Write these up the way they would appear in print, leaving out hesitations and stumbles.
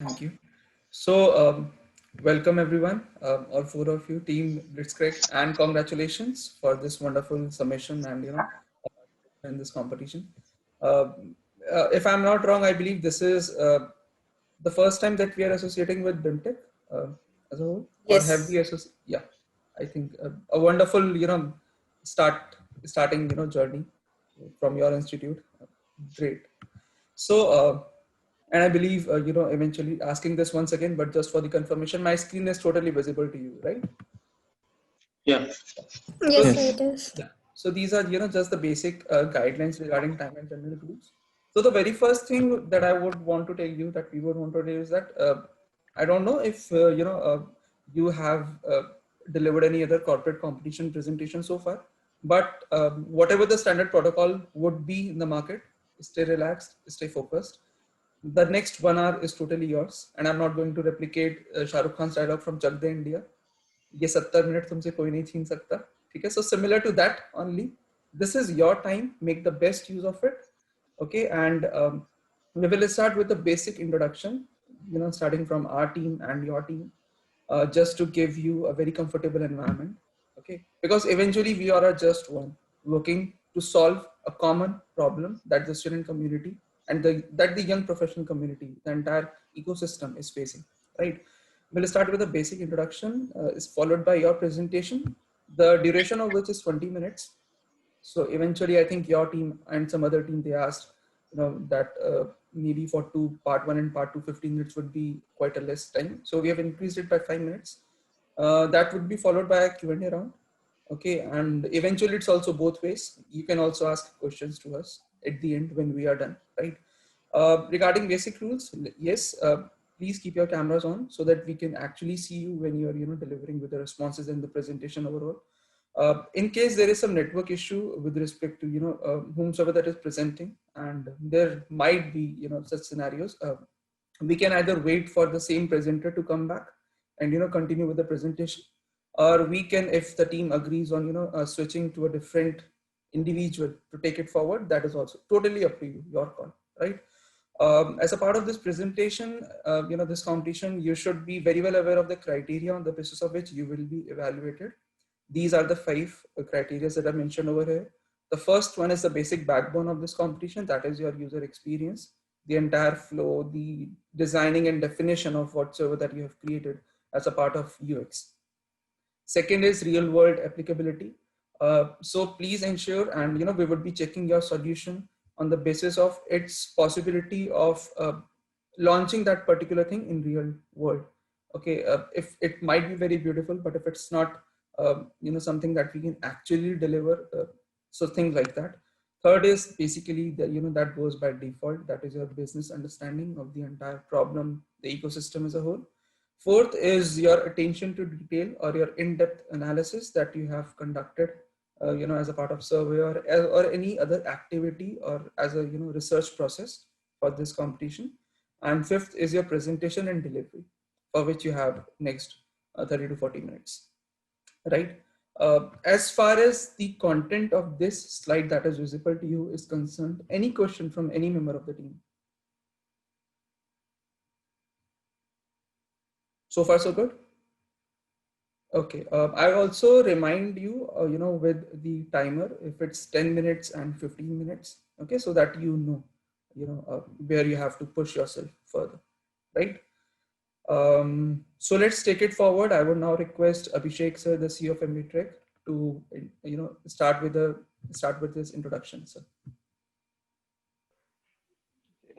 Thank you. So, welcome everyone, all four of you, Team Blitzkrieg, and congratulations for this wonderful submission and in this competition. Uh, if I'm not wrong, I believe this is the first time that we are associating with BIMTech as a whole, or have we Yes. associated? Yeah, I think a wonderful start starting journey from your institute. Great. So. And I believe, eventually asking this once again, but just for the confirmation, my screen is totally visible to you, right? Yeah. So, Yes, Yes. it is. yeah. So these are, just the basic guidelines regarding time and general rules. So the very first thing that I would want to tell you that we would want to do is that I don't know if, you have delivered any other corporate competition presentation so far, but whatever the standard protocol would be in the market, stay relaxed, stay focused. The next 1 hour is totally yours, and I'm not going to replicate Shah Rukh Khan's dialogue from Chak De India. ये 70 minute तुमसे कोई नहीं छीन सकता. ठीक है, so similar to that only, this is your time, make the best use of it. Okay, and we will start with the basic introduction, starting from our team and your team, just to give you a very comfortable environment. Okay, because eventually we are just one working to solve a common problem that the student community and that the young professional community, the entire ecosystem is facing, right? We'll start with a basic introduction, is followed by your presentation, the duration of which is 20 minutes. So eventually, I think your team and some other team, they asked, that maybe for part one and part two, 15 minutes would be quite a less time. So we have increased it by 5 minutes. That would be followed by a Q&A round. Okay, and eventually it's also both ways. You can also ask questions to us at the end when we are done, right? Regarding basic rules, yes, please keep your cameras on so that we can actually see you when you're delivering with the responses and the presentation overall. In case there is some network issue with respect to whomsoever that is presenting, and there might be such scenarios, we can either wait for the same presenter to come back and continue with the presentation, or we can, if the team agrees on switching to a different individual to take it forward, that is also totally up to you, your call, right? As a part of this presentation, this competition, you should be very well aware of the criteria on the basis of which you will be evaluated. These are the five criteria that are mentioned over here. The first one is the basic backbone of this competition, that is your user experience, the entire flow, the designing and definition of whatsoever that you have created as a part of UX. Second is real world applicability. So please ensure, and we would be checking your solution on the basis of its possibility of launching that particular thing in real world. Okay, if it might be very beautiful, but if it's not, something that we can actually deliver, so things like that. Third is basically the that goes by default. That is your business understanding of the entire problem, the ecosystem as a whole. Fourth is your attention to detail or your in-depth analysis that you have conducted, as a part of survey or any other activity or as a research process for this competition. And fifth is your presentation and delivery, for which you have next 30 to 40 minutes, right? As far as the content of this slide that is visible to you is concerned, any question from any member of the team? So far, so good. Okay. I also remind you, with the timer, if it's 10 minutes and 15 minutes, okay, so that where you have to push yourself further, right? So let's take it forward. I would now request Abhishek sir, the CEO of MBTech, to start with this introduction, sir.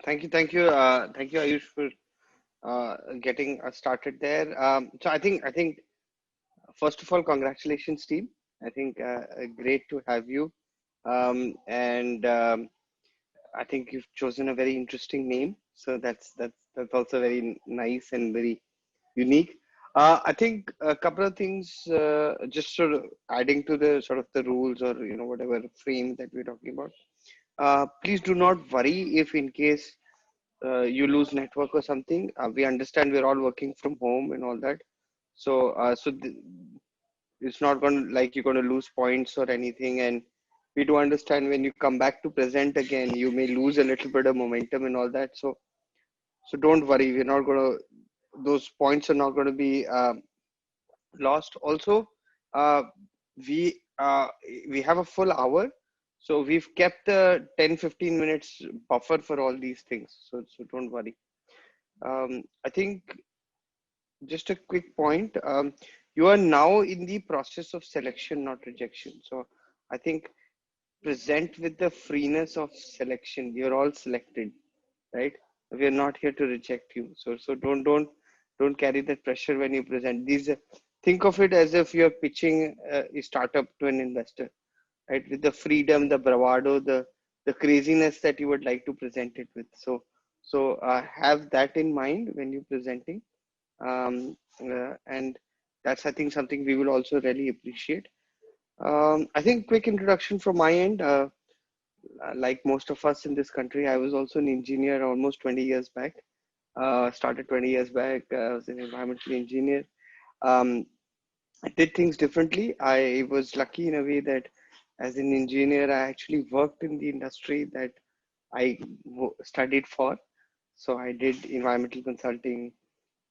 Thank you, Ayush, for getting us started there. So I think first of all, congratulations, team. I think great to have you, and I think you've chosen a very interesting name. So that's also very nice and very unique. I think a couple of things, just sort of adding to the sort of the rules or whatever frame that we're talking about. Please do not worry if in case you lose network or something. We understand we're all working from home and all that. So it's not going to like you're going to lose points or anything. And we do understand when you come back to present again, you may lose a little bit of momentum and all that. So don't worry, we're not going to, those points are not going to be lost. Also, uh, we uh, we have a full hour, so we've kept the 10-15 minutes buffer for all these things. So don't worry. I think just a quick point. You are now in the process of selection, not rejection. So I think present with the freeness of selection. You're all selected, right? We are not here to reject you. So don't carry that pressure when you present. These think of it as if you're pitching a startup to an investor, right? With the freedom, the bravado, the craziness that you would like to present it with. So have that in mind when you're presenting, and that's, I think, something we will also really appreciate. I think quick introduction from my end. Like most of us in this country, I was also an engineer almost 20 years back. Started 20 years back. I was an environmental engineer. Um, I did things differently. I was lucky in a way that as an engineer, I actually worked in the industry that I studied for. So I did environmental consulting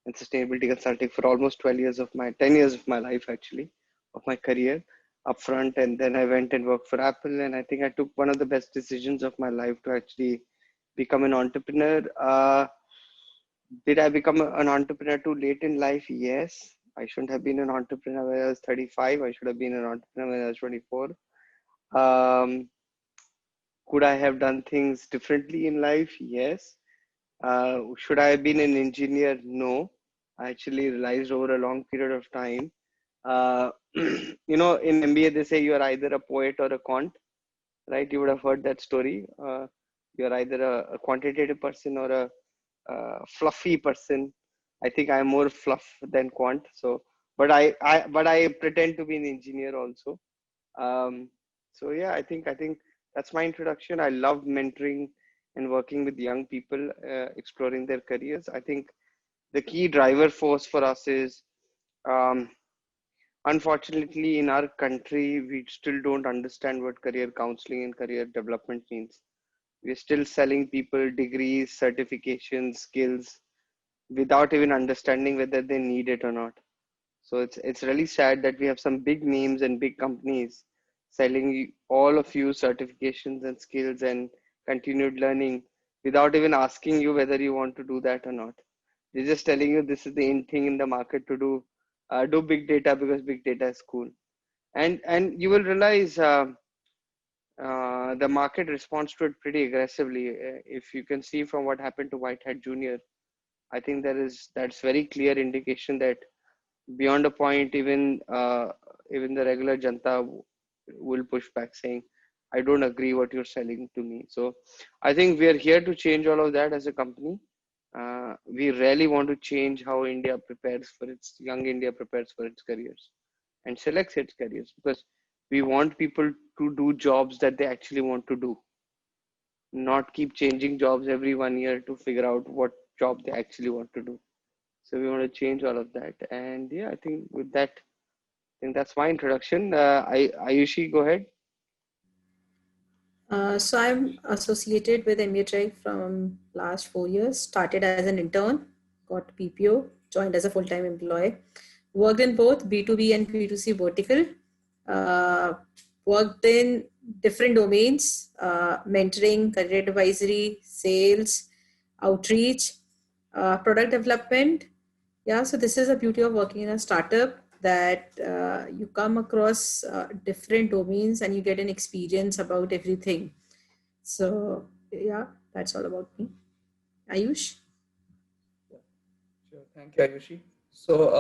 and sustainability consulting for almost 12 years of my 10 years of my life, actually, of my career upfront. And then I went and worked for Apple. And I think I took one of the best decisions of my life to actually become an entrepreneur. Did I become an entrepreneur too late in life? Yes. I shouldn't have been an entrepreneur when I was 35. I should have been an entrepreneur when I was 24. Um, could I have done things differently in life? Yes. Should I have been an engineer? No. I actually realized over a long period of time. In MBA, they say you are either a poet or a quant, right? You would have heard that story. You're either a quantitative person or a fluffy person. I think I'm more fluff than quant. So, but I pretend to be an engineer also. Um, so yeah, I think that's my introduction. I love mentoring and working with young people, exploring their careers. I think the key driver force for us is, um, unfortunately, in our country, we still don't understand what career counseling and career development means. We're still selling people degrees, certifications, skills without even understanding whether they need it or not. So it's really sad that we have some big names and big companies selling all of you certifications and skills and continued learning without even asking you whether you want to do that or not. They're just telling you this is the in thing in the market to do. Do big data because big data is cool. And you will realize the market responds to it pretty aggressively. If you can see from what happened to White Hat Junior, I think that's very clear indication that beyond a point, even the regular janta will push back saying, I don't agree what you're selling to me. So I think we are here to change all of that as a company. We really want to change how young India prepares for its careers and selects its careers, because we want people to do jobs that they actually want to do, not keep changing jobs every 1 year to figure out what job they actually want to do. So we want to change all of that. And yeah, I think with that, I think that's my introduction. Ayushi, go ahead. So I'm associated with MBA Tech from last 4 years. Started as an intern, got PPO, joined as a full-time employee. Worked in both B2B and B2C vertical. Uh, Worked in different domains, mentoring, career advisory, sales, outreach, product development. Yeah, so this is the beauty of working in a startup, that you come across different domains and you get an experience about everything. So yeah, that's all about me. Ayush? Yeah, sure. Thank you, Ayushi. So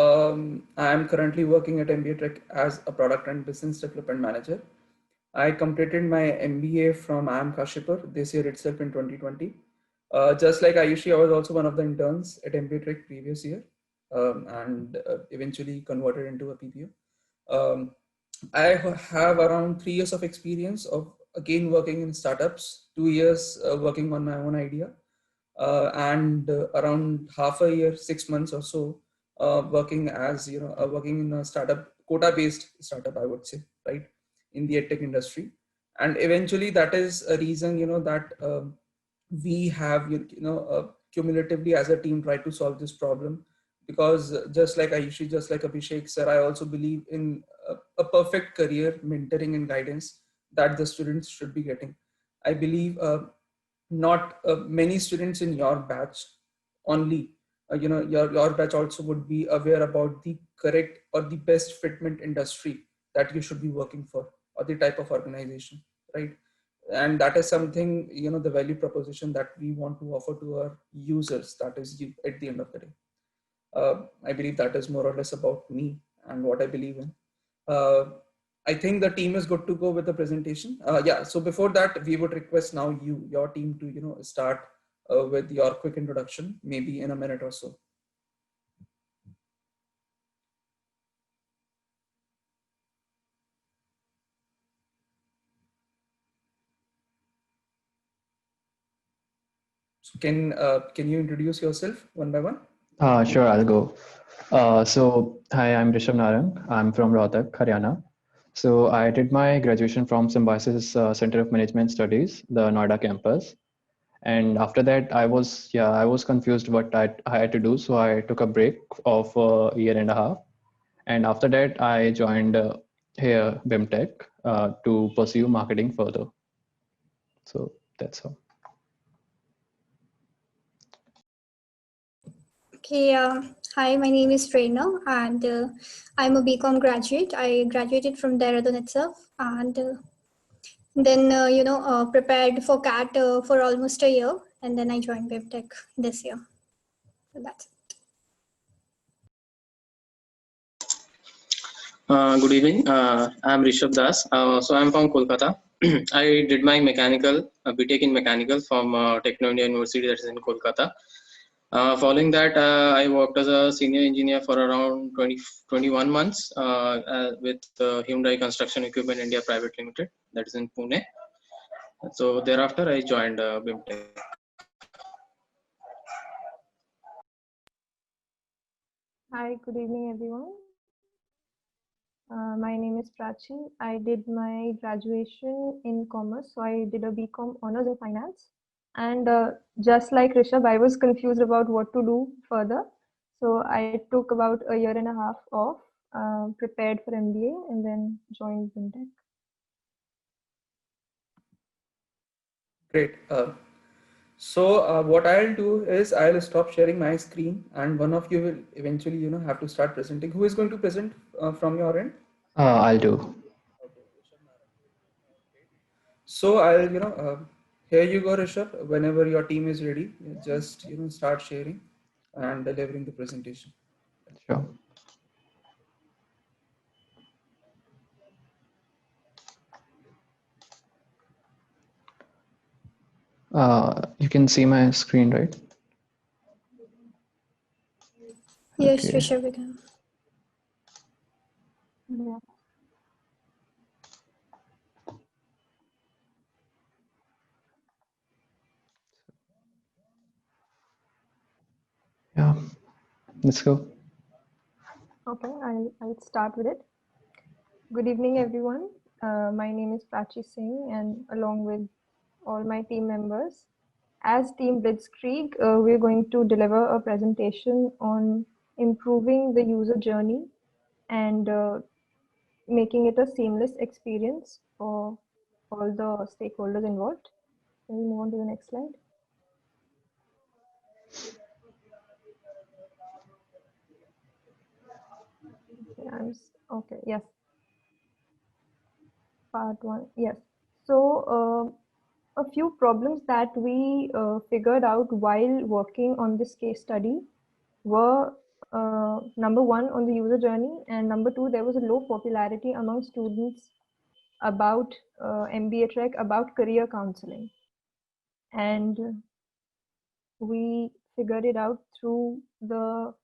I am currently working at MBA Tech as a product and business development manager. I completed my MBA from IIM Kashipur this year itself in 2020. Just like Ayushi, I was also one of the interns at MBA Tech previous year, and eventually converted into a PPO. Um, I have around 3 years of experience of again working in startups, 2 years working on my own idea, and around half a year, 6 months or so, working in a startup, quota-based startup, I would say, right, in the edtech industry. And eventually, that is a reason that we have cumulatively as a team try to solve this problem. Because just like Ayushi, just like Abhishek sir, I also believe in a perfect career mentoring and guidance that the students should be getting. I believe not many students in your batch only, your batch also would be aware about the correct or the best fitment industry that you should be working for, or the type of organization, right? And that is something, the value proposition that we want to offer to our users, that is you at the end of the day. I believe that is more or less about me and what I believe in. uh, I think the team is good to go with the presentation. Yeah, so before that, we would request now your team to start with your quick introduction, maybe in a minute or so. So can you introduce yourself one by one? Sure, I'll go. Hi, I'm Rishabh Narang. I'm from Rohtak, Haryana. So, I did my graduation from Symbiosis Center of Management Studies, the Noida campus. And after that, I was confused what I had to do. So, I took a break of a year and a half. And after that, I joined here, BIMTech, to pursue marketing further. So, that's all. Okay, hi, my name is Prerna and I'm a BCom graduate. I graduated from Dehradun itself and then, prepared for CAT for almost a year and then I joined BIMTech this year. So that's it. Good evening. I'm Rishabh Das. So I'm from Kolkata. I did my mechanical, BTech in mechanical from Techno India University, that is in Kolkata. Following that, I worked as a senior engineer for around 21 months with Hyundai Construction Equipment India Private Limited, that is in Pune. So thereafter, I joined BIMTech. Hi, good evening, everyone. My name is Prachi. I did my graduation in commerce, so I did a BCom honors in finance. And just like Rishabh, I was confused about what to do further. So I took about a year and a half off, prepared for MBA, and then joined BIMTech. Great. So what I'll do is I'll stop sharing my screen, and one of you will eventually, have to start presenting. Who is going to present from your end? I'll do. So I'll, here you go, Rishabh. Whenever your team is ready, just, start sharing and delivering the presentation. Sure. You can see my screen, right? Yes, Okay. Rishabh, we can. Yeah. Yeah, let's go. Okay, I'll start with it. Good evening, everyone. My name is Prachi Singh, and along with all my team members, as Team Blitzkrieg, we're going to deliver a presentation on improving the user journey and making it a seamless experience for all the stakeholders involved. Can we move on to the next slide? Okay, okay, yes. Part one, yes. So a few problems that we figured out while working on this case study were number one, on the user journey, and number two, there was a low popularity among students about MBA track, about career counseling. And we figured it out through the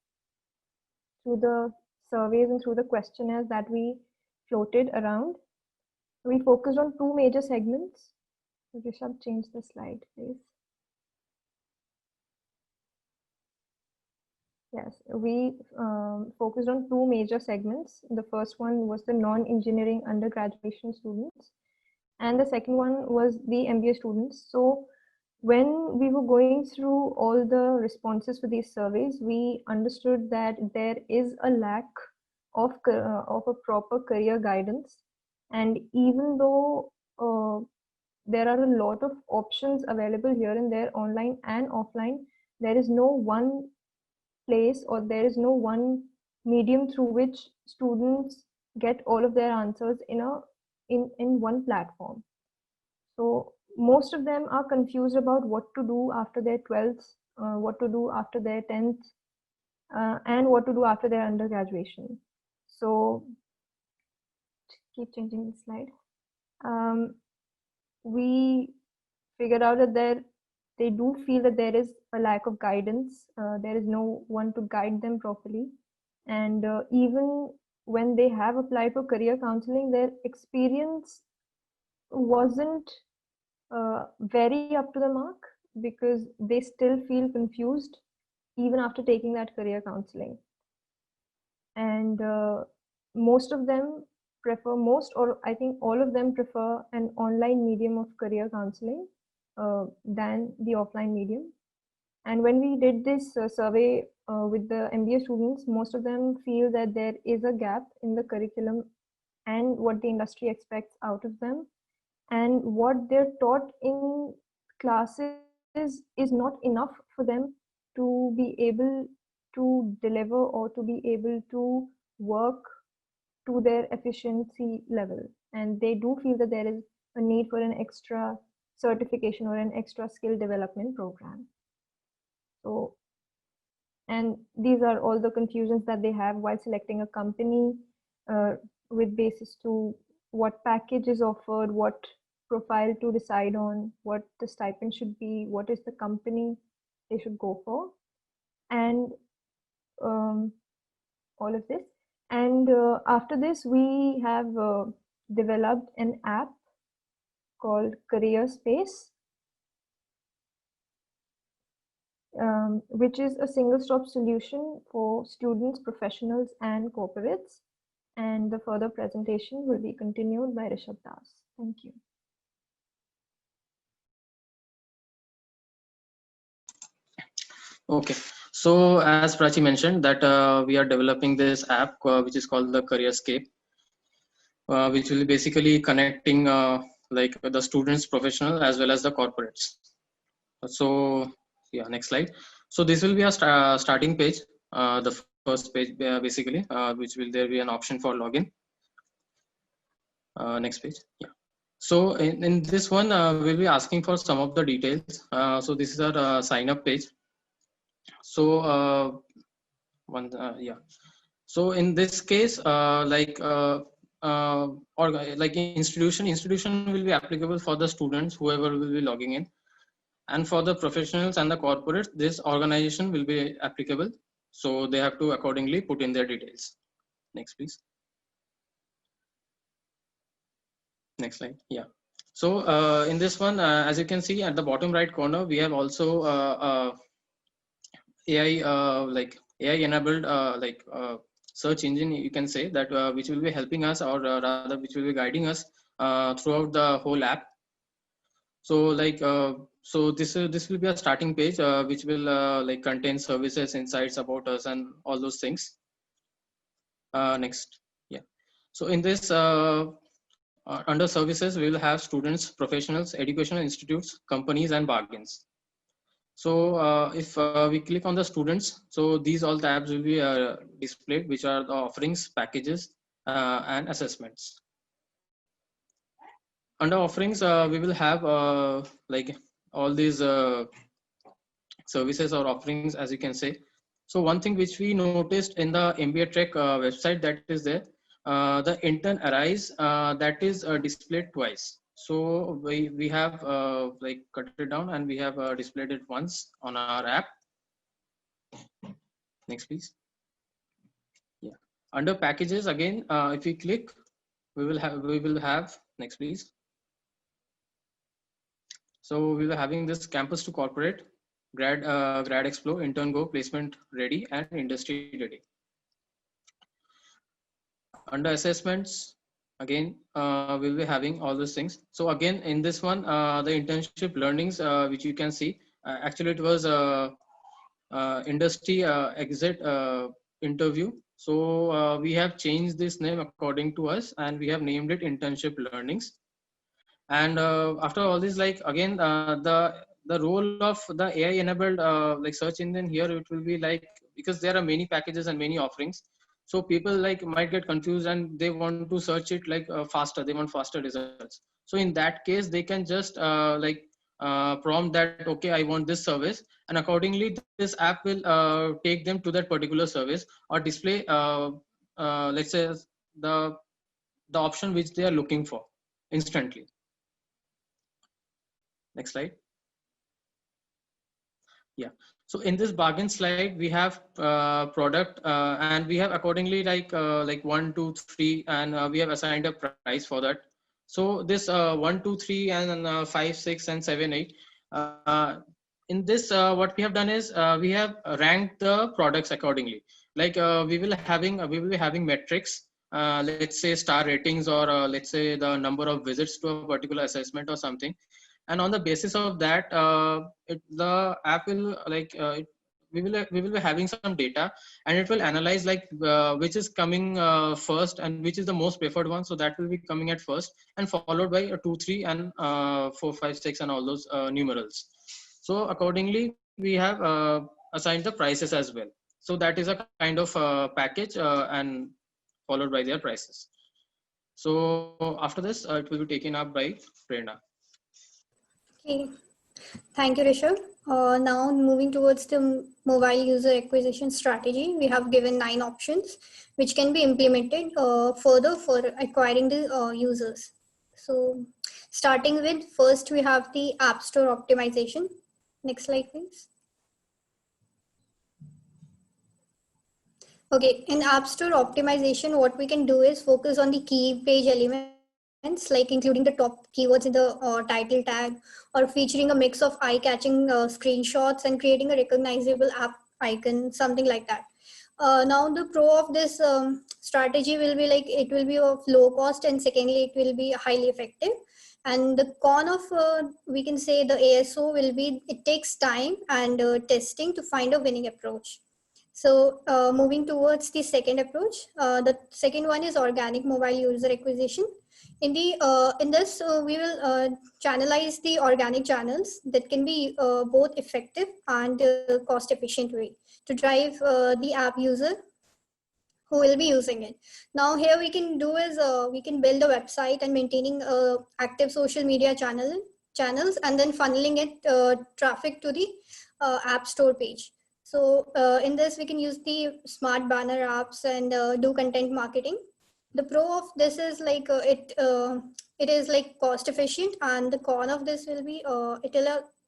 surveys and through the questionnaires that we floated around. We focused on two major segments. Rishabh, change the slide, please. Yes, we focused on two major segments. The first one was the non-engineering undergraduation students, and the second one was the MBA students. So when we were going through all the responses for these surveys, we understood that there is a lack of a proper career guidance. And even though there are a lot of options available here and there, online and offline, there is no one place, or there is no one medium through which students get all of their answers in one platform. So most of them are confused about what to do after their 12th, what to do after their 10th, and what to do after their undergraduation. So keep changing the slide. We figured out that they do feel that there is a lack of guidance. There is no one to guide them properly. And even when they have applied for career counseling, their experience wasn't very up to the mark, because they still feel confused even after taking that career counseling. And most of them prefer, or I think all of them prefer an online medium of career counseling than the offline medium. And when we did this survey with the MBA students, most of them feel that there is a gap in the curriculum and what the industry expects out of them. And what they're taught in classes is not enough for them to be able to deliver or to be able to work to their efficiency level. And they do feel that there is a need for an extra certification or an extra skill development program. So, and these are all the confusions that they have while selecting a company with basis to what package is offered, what profile to decide on, what the stipend should be, what is the company they should go for, and all of this. And after this, we have developed an app called Career Space, which is a single-stop solution for students, professionals, and corporates. And the further presentation will be continued by Rishabh Das. Thank you. Okay, so as Prachi mentioned that we are developing this app which is called the Careerscape, which will be basically connecting like the students, professional, as well as the corporates. So yeah, next slide. So this will be a starting page, the first page basically, which will there be an option for login. Next page. Yeah. So in this one, we'll be asking for some of the details. So this is our sign up page. So yeah. So in this case, like or like institution will be applicable for the students, whoever will be logging in, and for the professionals and the corporates, this organization will be applicable. So they have to accordingly put in their details. Next, please. Next slide. Yeah. So in this one, as you can see at the bottom right corner, we have also AI like AI enabled search engine, you can say that, which will be helping us, or rather which will be guiding us throughout the whole app. So like so this will be a starting page which will like contain services, insights about us, and all those things. Next. Yeah. So in this under services, we will have students, professionals, educational institutes, companies, and bargains. So if we click on the students, so these all tabs will be displayed, which are the offerings, packages, and assessments. Under offerings, we will have like all these services or offerings, as you can say. So one thing which we noticed in the MBA Trek website that is there, the intern Arise that is displayed twice. So we have like cut it down and we have displayed it once on our app. Next, please. Yeah. Under packages again, if we click, we will have next, please. So we were having this campus to corporate, grad explore, intern go, placement ready, and industry ready. Under assessments, Again, we'll be having all those things. So again, in this one, the internship learnings, which you can see, actually it was industry exit interview. So we have changed this name according to us, and we have named it internship learnings. And after all this, like again, the role of the AI enabled like search engine here, it will be like, because there are many packages and many offerings, so people like might get confused and they want to search it like faster, they want faster results. So in that case, they can just prompt that, okay, I want this service, and accordingly this app will take them to that particular service, or display let's say the the option which they are looking for instantly. Next slide. Yeah. So in this bargain slide, we have product, and we have accordingly like 1, 2, 3, and we have assigned a price for that. So this 1, 2, 3, and 5, 6, and 7, 8. In this, what we have done is we have ranked the products accordingly. Like we will be having metrics. Let's say star ratings, or let's say the number of visits to a particular assessment or something. And on the basis of that, the app will we will be having some data, and it will analyze like which is coming first and which is the most preferred one. So that will be coming at first, and followed by 2, 3, and 4, 5, 6, and all those numerals. So accordingly, we have assigned the prices as well. So that is a kind of package, and followed by their prices. So after this, it will be taken up by Prerna. Okay, thank you, Rishabh. Now moving towards the mobile user acquisition strategy, we have given 9 options which can be implemented further for acquiring the users. So starting with, first we have the App Store optimization. Next slide, please. Okay, in App Store optimization, what we can do is focus on the key page elements, like including the top keywords in the title tag, or featuring a mix of eye-catching screenshots and creating a recognizable app icon, something like that. Now the pro of this strategy will be like, it will be of low cost, and secondly, it will be highly effective. And the con of, we can say, the ASO will be, it takes time and testing to find a winning approach. So moving towards the second approach, the second one is organic mobile user acquisition. In this, we will channelize the organic channels that can be both effective and cost efficient way to drive the app user who will be using it. Now here we can do is we can build a website and maintaining active social media channels, and then funneling it traffic to the app store page. So in this, we can use the smart banner apps and do content marketing. The pro of this is like it is like cost efficient, and the con of this will be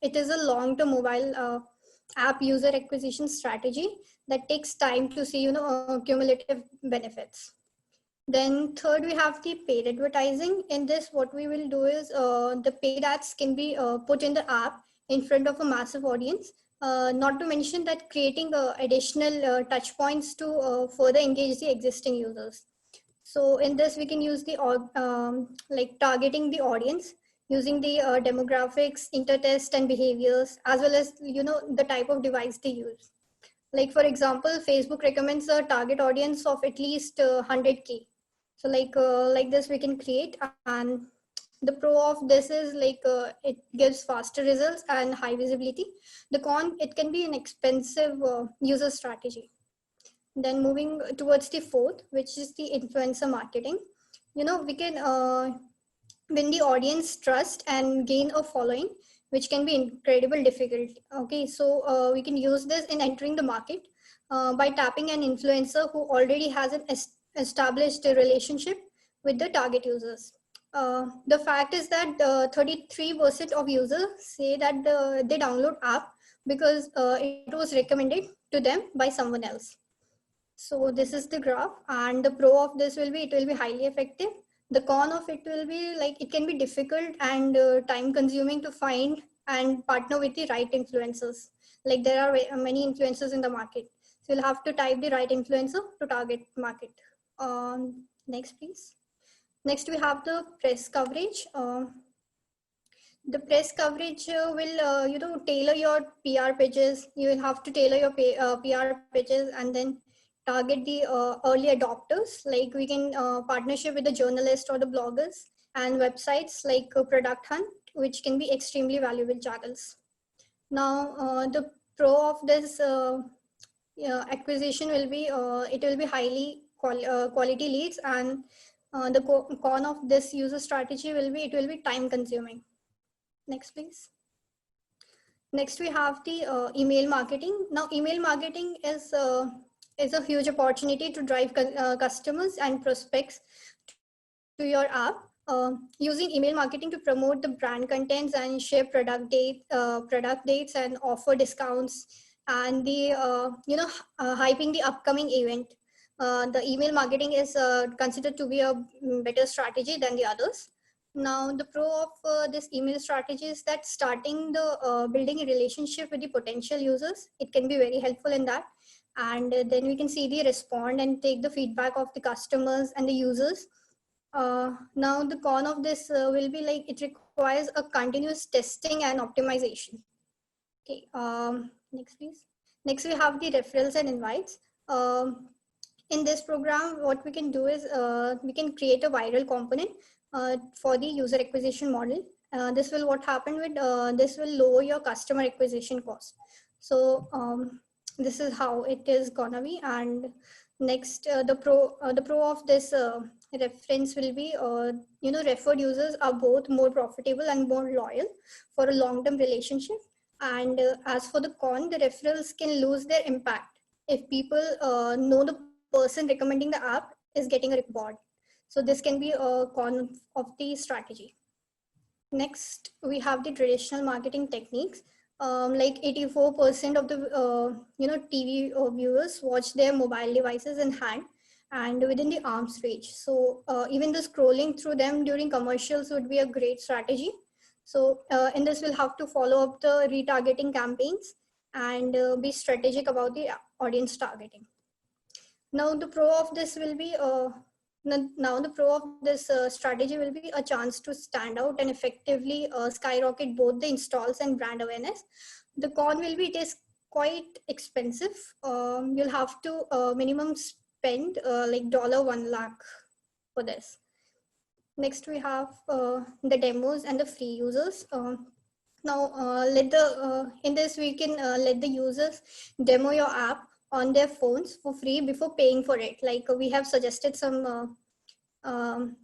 it is a long-term mobile app user acquisition strategy that takes time to see, cumulative benefits. Then third, we have the paid advertising. In this, what we will do is the paid ads can be put in the app in front of a massive audience. Not to mention that creating additional touch points to further engage the existing users. So in this, we can use the like targeting the audience using the demographics, intertest, and behaviors, as well as the type of device they use. Like for example, Facebook recommends a target audience of at least 100K. So like this we can create, and the pro of this is like it gives faster results and high visibility. The con, it can be an expensive user strategy. Then moving towards the fourth, which is the influencer marketing. We can win the audience trust and gain a following, which can be incredibly difficult. Okay, so we can use this in entering the market by tapping an influencer who already has an established relationship with the target users. The fact is that 33% of users say that they download app because it was recommended to them by someone else. So this is the graph, and the pro of this will be, it will be highly effective. The con of it will be like, it can be difficult and time consuming to find and partner with the right influencers. Like there are many influencers in the market. So you'll have to type the right influencer to target market. Next, please. Next, we have the press coverage. The press coverage will, tailor your PR pitches. You will have to tailor your PR pitches and then target the early adopters. Like we can partnership with the journalists or the bloggers and websites like Product Hunt, which can be extremely valuable channels. Now, the pro of this acquisition will be it will be highly quality leads, and the con of this user strategy will be it will be time consuming. Next, please. Next, we have the email marketing. Now, email marketing is a huge opportunity to drive customers and prospects to your app. Using email marketing to promote the brand contents and share product dates and offer discounts and the hyping the upcoming event. The email marketing is considered to be a better strategy than the others. Now, the pro of this email strategy is that starting the building a relationship with the potential users, it can be very helpful in that. And then we can see the respond and take the feedback of the customers and the users. Now, the con of this will be like it requires a continuous testing and optimization. Okay, next please. Next, we have the referrals and invites. In this program, what we can do is we can create a viral component for the user acquisition model. This will what happen with this will lower your customer acquisition cost. So this is how it is gonna be. And next, the pro of this reference will be referred users are both more profitable and more loyal for a long-term relationship. And as for the con, the referrals can lose their impact if people know the person recommending the app is getting a reward. So this can be a con of the strategy. Next, we have the traditional marketing techniques. Like 84% of the TV viewers watch their mobile devices in hand and within the arm's reach. So even the scrolling through them during commercials would be a great strategy. So in this, we'll have to follow up the retargeting campaigns and be strategic about the audience targeting. Now, the pro of this will be strategy will be a chance to stand out and effectively skyrocket both the installs and brand awareness. The con will be it is quite expensive. You'll have to minimum spend like $1 lakh for this. Next, we have the demos and the free users. Now, in this we can let the users demo your app on their phones for free before paying for it. Like we have suggested some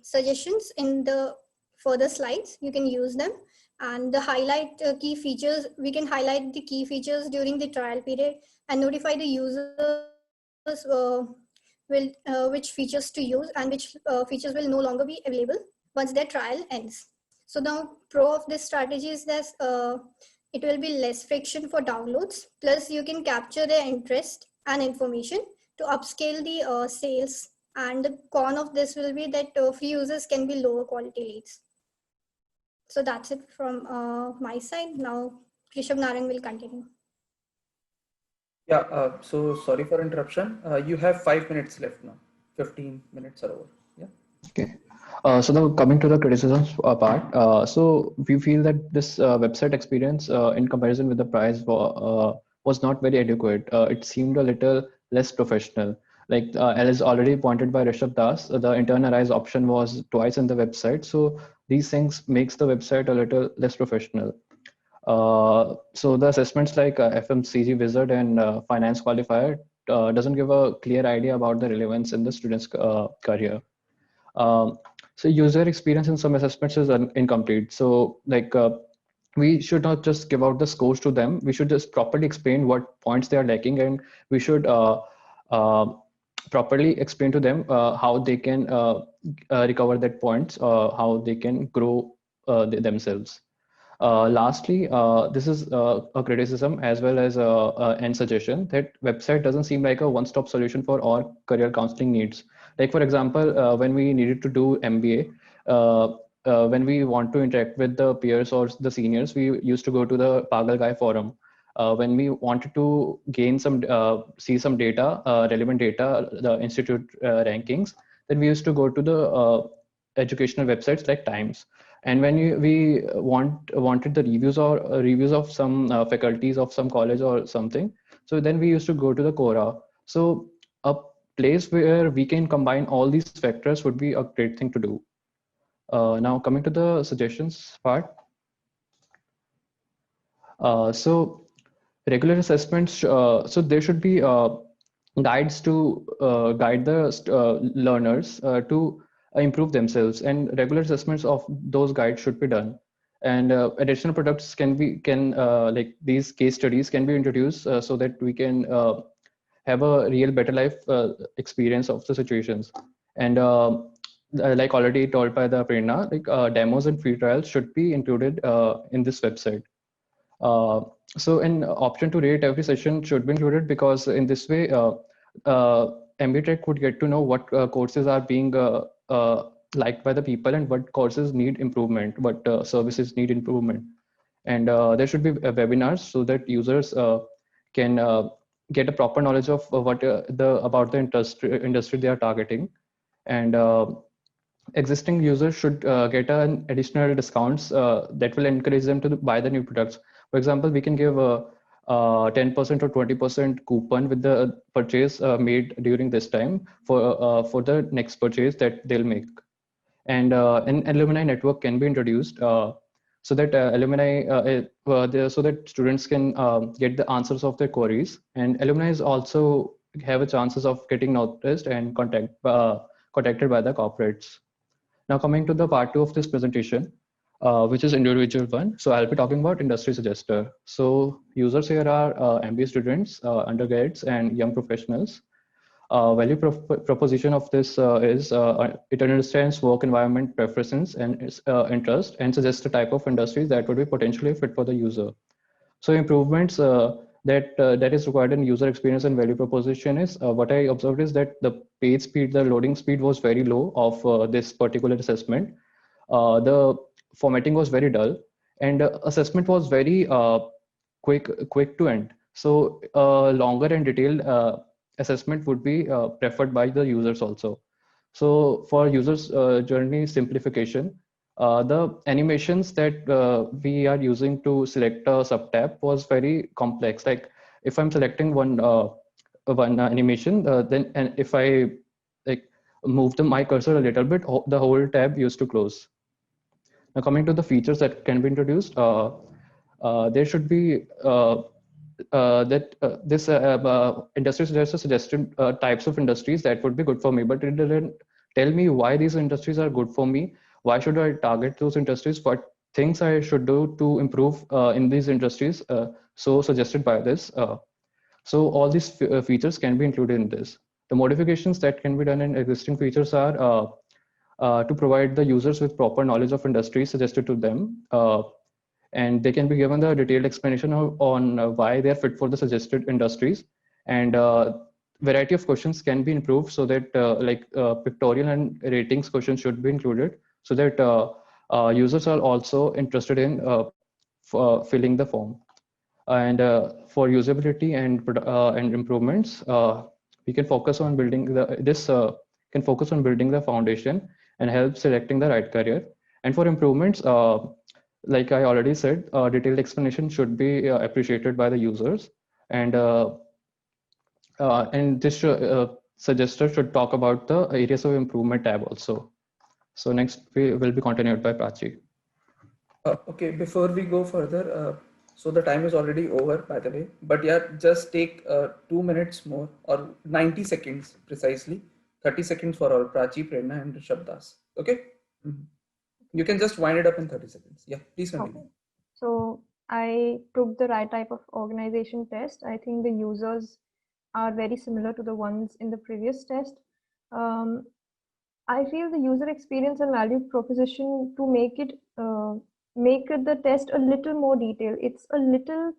suggestions in the further slides. You can use them, and the highlight key features. We can highlight the key features during the trial period and notify the users which features to use and which features will no longer be available once their trial ends. So now, pro of this strategy is that it will be less friction for downloads. Plus, you can capture their interest and information to upscale the sales. And the con of this will be that free users can be lower quality leads. So that's it from my side. Now, Rishabh Narang will continue. Yeah, so sorry for interruption. You have 5 minutes left now. 15 minutes are over. Yeah. Okay. So now coming to the criticisms part, so we feel that this website experience in comparison with the price was not very adequate. It seemed a little less professional. Like as already pointed by Rishabh Das, the internalize option was twice in the website. So these things makes the website a little less professional. So the assessments like FMCG Wizard and Finance Qualifier doesn't give a clear idea about the relevance in the student's career. So user experience in some assessments is incomplete. So like we should not just give out the scores to them. We should just properly explain what points they are lacking, and we should properly explain to them how they can recover that points, how they can grow themselves. Lastly, this is a criticism as well as an suggestion that website doesn't seem like a one-stop solution for all career counseling needs. Like for example, when we needed to do MBA, when we want to interact with the peers or the seniors, we used to go to the Pagal Guy forum. When we wanted to gain some, see some data, relevant data, the institute rankings, then we used to go to the educational websites like Times. And when we wanted the reviews or reviews of some faculties of some college or something, so then we used to go to the Quora. So a place where we can combine all these factors would be a great thing to do. Now coming to the suggestions part. So regular assessments, so there should be guides to guide the learners to improve themselves, and regular assessments of those guides should be done. And additional products like these case studies can be introduced so that we can have a real better life experience of the situations. And like already told by the Prerna, like demos and free trials should be included in this website. So an option to rate every session should be included, because in this way, MBA Tech would get to know what courses are being liked by the people and what courses need improvement, what services need improvement. And there should be webinars so that users can get a proper knowledge of about the industry they are targeting. And existing users should get an additional discounts that will encourage them to buy the new products. For example, we can give a 10% or 20% coupon with the purchase made during this time for the next purchase that they'll make. And an alumni network can be introduced so that so that students can get the answers of their queries, and alumni also have a chances of getting noticed and contacted by the corporates. Now coming to the part 2 of this presentation, which is individual one. So I'll be talking about industry suggester. So users here are MBA students, undergrads, and young professionals. Value proposition of this is it understands work environment preferences and interest, and suggests the type of industries that would be potentially fit for the user. So improvements that is required in user experience and value proposition is what I observed is that the page speed, the loading speed was very low of this particular assessment. The formatting was very dull, and assessment was very quick to end. So longer and detailed assessment would be preferred by the users also. So for users journey simplification, the animations that we are using to select a subtab was very complex. Like if I'm selecting one animation, then and if I like move my cursor a little bit, the whole tab used to close. Now coming to the features that can be introduced, there should be this industry suggestor suggested types of industries that would be good for me, but it didn't tell me why these industries are good for me. Why should I target those industries? What things I should do to improve in these industries? So suggested by this. So all these features can be included in this. The modifications that can be done in existing features are to provide the users with proper knowledge of industries suggested to them. And they can be given the detailed explanation on why they are fit for the suggested industries. And variety of questions can be improved so that pictorial and ratings questions should be included so that users are also interested in filling the form. And for usability and improvements, we can focus on building the foundation and help selecting the right career. And for improvements, like I already said, detailed explanation should be appreciated by the users, and this suggester should talk about the areas of improvement tab also. So next we will be continued by Prachi. Okay, before we go further, so the time is already over, by the way, but yeah, just take 2 minutes more, or 90 seconds precisely, 30 seconds for our Prachi, Prerna, and Rishabh Das. Okay. Mm-hmm. You can just wind it up in 30 seconds. Yeah, please continue. Okay. So I took the right type of organization test. I think the users are very similar to the ones in the previous test. I feel the user experience and value proposition to make the test a little more detailed. It's a little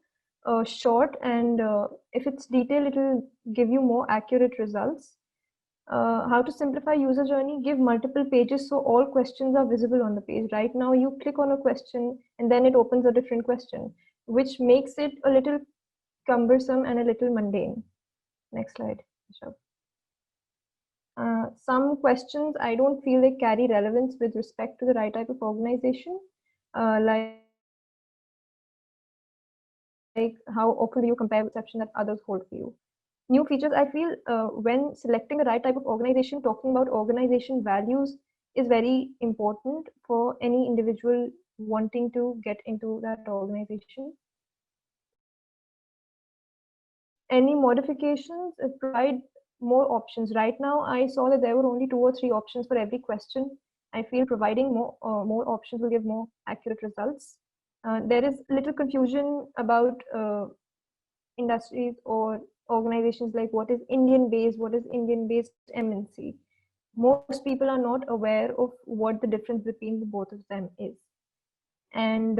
short, and if it's detailed, it will give you more accurate results. How to simplify user journey: give multiple pages so all questions are visible on the page. Right now you click on a question and then it opens a different question, which makes it a little cumbersome and a little mundane. Next slide, Rishabh. some questions I don't feel they carry relevance with respect to the right type of organization, like how often you compare perception that others hold for you. New features, I feel when selecting the right type of organization, talking about organization values is very important for any individual wanting to get into that organization. Any modifications provide more options. Right now, I saw that there were only 2 or 3 options for every question. I feel providing more options will give more accurate results. There is little confusion about industries or organizations like what is Indian based, what is Indian based MNC. Most people are not aware of what the difference between the both of them is. And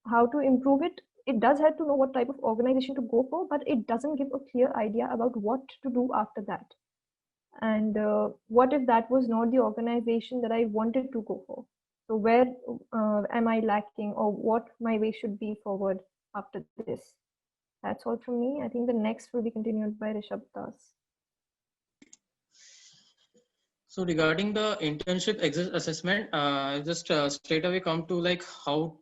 how to improve it, it does help to know what type of organization to go for, but it doesn't give a clear idea about what to do after that. And what if that was not the organization that I wanted to go for? So where am I lacking, or what my way should be forward after this? That's all from me. I think the next will be continued by Rishabh Das. So regarding the internship exit assessment, just straight away come to like how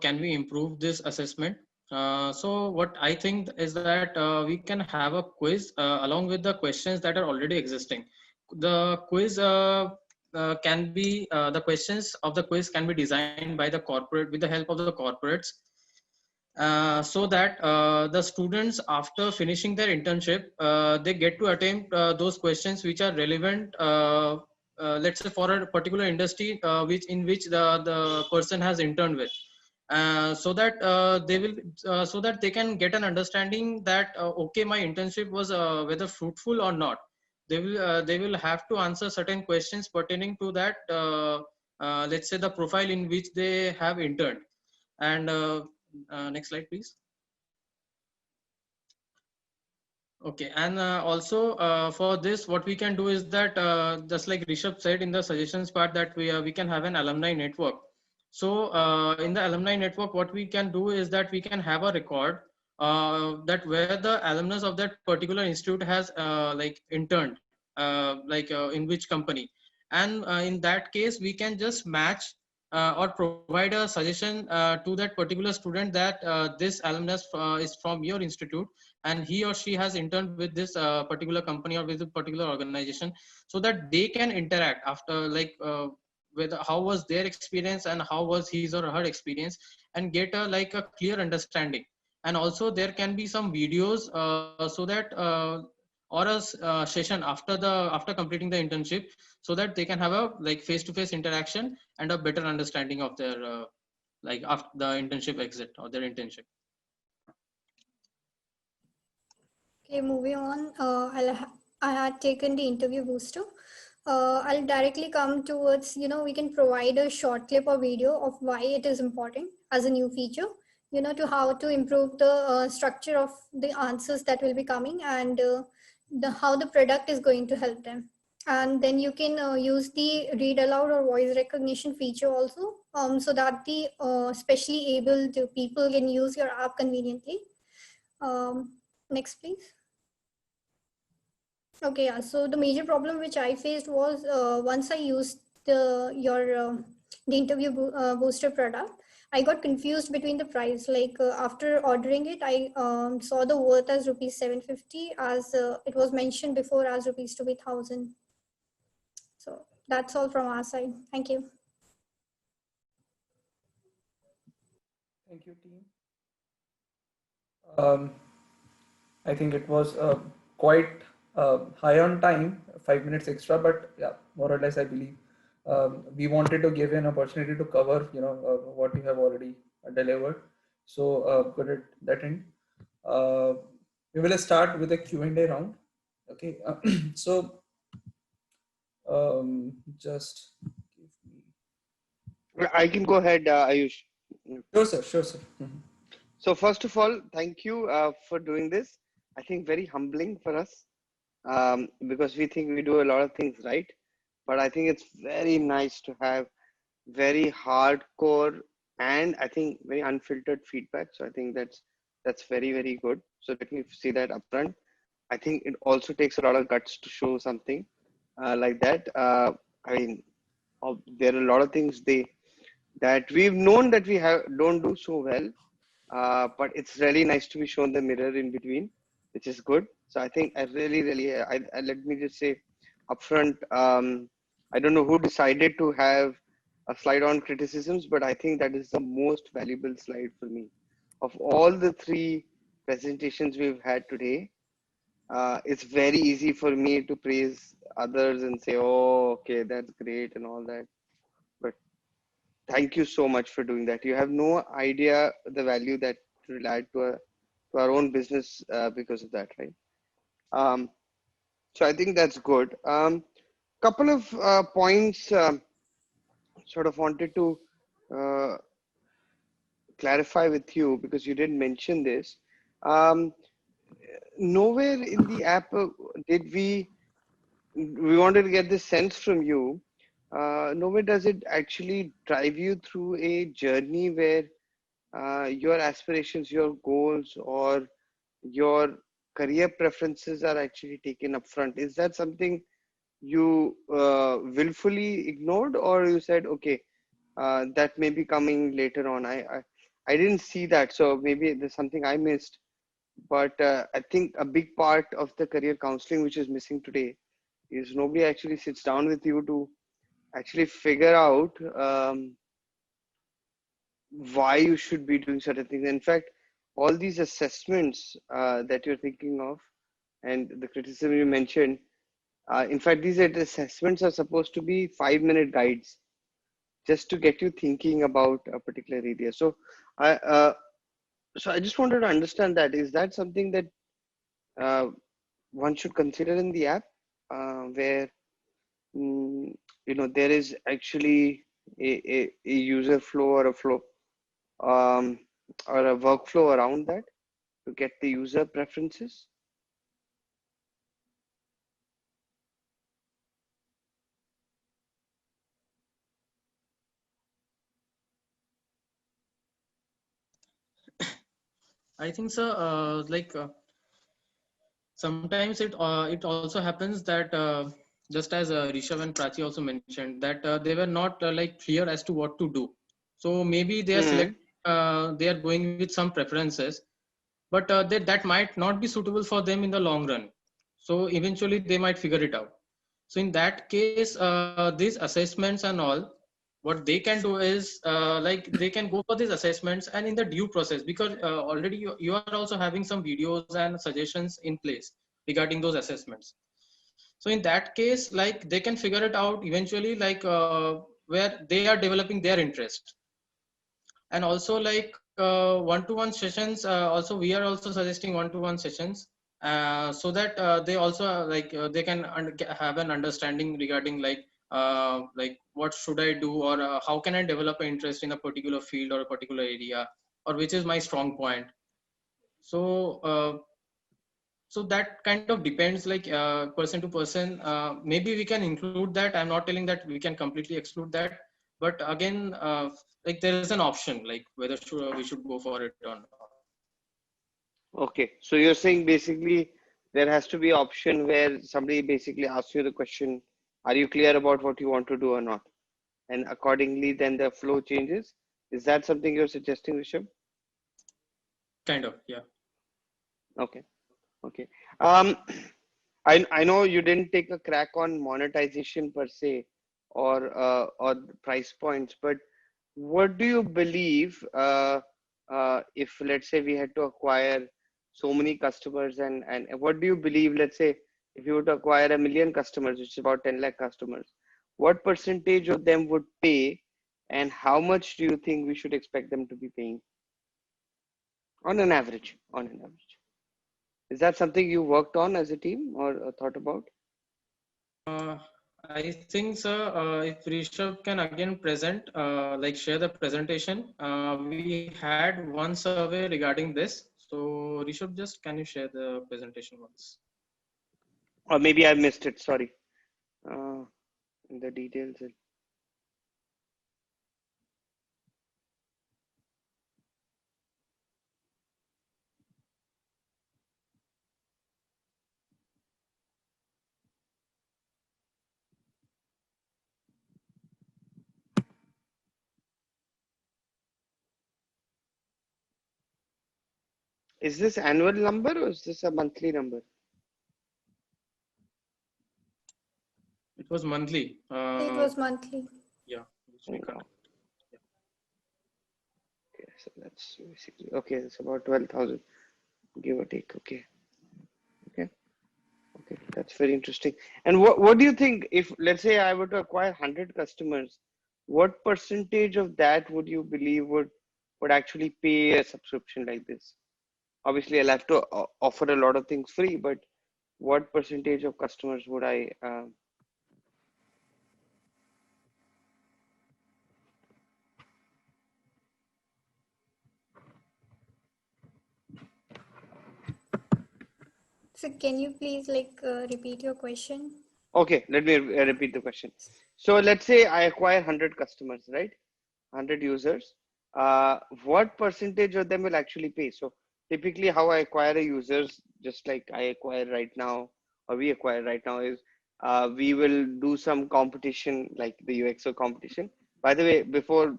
can we improve this assessment? So what I think is that we can have a quiz along with the questions that are already existing. The quiz can be the questions of the quiz can be designed by the corporate with the help of the corporates. So that the students after finishing their internship, they get to attempt those questions which are relevant, let's say for a particular industry in which the person has interned with, so that they will so that they can get an understanding that okay, my internship was whether fruitful or not. They will have to answer certain questions pertaining to that, let's say the profile in which they have interned. And next slide, please. Okay, and also for this, what we can do is that just like Rishabh said in the suggestions part, that we can have an alumni network. So in the alumni network, what we can do is that we can have a record that where the alumnus of that particular institute has like interned, in which company, and in that case, we can just match or provide a suggestion to that particular student that this alumnus is from your institute, and he or she has interned with this particular company or with a particular organization, so that they can interact after, like with how was their experience and how was his or her experience, and get a like a clear understanding. And also there can be some videos so that or a session after completing the internship, so that they can have a like face-to-face interaction and a better understanding of their like after the internship exit or their internship. Okay, moving on. I had taken the interview booster. I'll directly come towards, we can provide a short clip or video of why it is important as a new feature, to how to improve the structure of the answers that will be coming, and how the product is going to help them. And then you can use the read aloud or voice recognition feature also, so that the specially able to people can use your app conveniently. Next, please. Okay, yeah. So the major problem which I faced was once I used the interview booster product, I got confused between the price. Like after ordering it, I saw the worth as rupees 750, as it was mentioned before as rupees 2,000. So that's all from our side. Thank you. Thank you, team. I think it was quite high on time, 5 minutes extra, but yeah, more or less, I believe we wanted to give you an opportunity to cover, what you have already delivered. So put it that in. We will start with a Q&A round. Okay, so just give me. I can go ahead, Ayush. Sure, sir. Sure, sir. So first of all, thank you for doing this. I think very humbling for us, because we think we do a lot of things right, but I think it's very nice to have very hardcore and I think very unfiltered feedback. So I think that's very, very good. So let me see that upfront. I think it also takes a lot of guts to show something. like that. I mean, there are a lot of things that we've known that we don't do so well, but it's really nice to be shown the mirror in between, which is good. So I think I really, let me just say upfront, I don't know who decided to have a slide on criticisms, but I think that is the most valuable slide for me. Of all the three presentations we've had today, it's very easy for me to praise others and say, oh, okay, that's great and all that. But thank you so much for doing that. You have no idea the value that will add to our own business because of that, right? So I think that's good. Couple of points sort of wanted to uh, clarify with you because you didn't mention this. Um, Nowhere in the app did we wanted to get this sense from you. Nowhere does it actually drive you through a journey where your aspirations, your goals, or your career preferences are actually taken up front. Is that something you willfully ignored, or you said, okay, that may be coming later on? I didn't see that, so maybe there's something I missed. But I think a big part of the career counseling which is missing today is nobody actually sits down with you to actually figure out why you should be doing certain things. In fact, all these assessments that you're thinking of and the criticism you mentioned, in fact, these assessments are supposed to be 5-minute guides just to get you thinking about a particular area. So I just wanted to understand that. Is that something that uh, one should consider in the app where there is actually a user flow or a flow um, or a workflow around that to get the user preferences? I think so. Sometimes it also happens that just as Rishabh and Prachi also mentioned that they were not like clear as to what to do. So maybe they are Hmm. they are going with some preferences, but that might not be suitable for them in the long run. So eventually they might figure it out. So in that case, these assessments and all, what they can do is like they can go for these assessments and in the due process, because already you are also having some videos and suggestions in place regarding those assessments. So in that case, like they can figure it out eventually, like where they are developing their interest. And also like one-to-one sessions, also we are also suggesting one-to-one sessions so that they also they can have an understanding regarding like what should I do, or how can I develop an interest in a particular field or a particular area, or which is my strong point. So so that kind of depends, like person to person. Maybe we can include that. I'm not telling that we can completely exclude that, but again like there is an option, like whether we should go for it or not. Okay, so you're saying basically there has to be option where somebody basically asks you the question, are you clear about what you want to do or not? And accordingly, then the flow changes. Is that something you're suggesting, Rishabh? Kind of, yeah. Okay, okay. Um, I know you didn't take a crack on monetization per se or price points, but what do you believe if let's say we had to acquire so many customers and what do you believe, let's say if you were to acquire 1 million customers, which is about 10 lakh customers, what percentage of them would pay and how much do you think we should expect them to be paying on an average? Is that something you worked on as a team or thought about? uh, I think so. If Rishabh can again present, like share the presentation. We had one survey regarding this. So Rishabh, just can you share the presentation once? Or maybe I missed it, sorry. Uh, in the details. Is this annual number or is this a monthly number? It was monthly. It was monthly. Yeah. Oh, wow. Okay, so that's basically okay. It's about 12,000, give or take. Okay, okay, okay. That's very interesting. And what do you think if, let's say, I were to acquire 100 customers, what percentage of that would you believe would actually pay a subscription like this? Obviously, I'll have to offer a lot of things free, but what percentage of customers would I? So can you please repeat your question? Okay, let me repeat the question. So let's say I acquire 100 customers, right? 100 users. What percentage of them will actually pay? So typically how I acquire a users, just like I acquire right now, or we acquire right now, is we will do some competition, like the UXO competition. By the way, before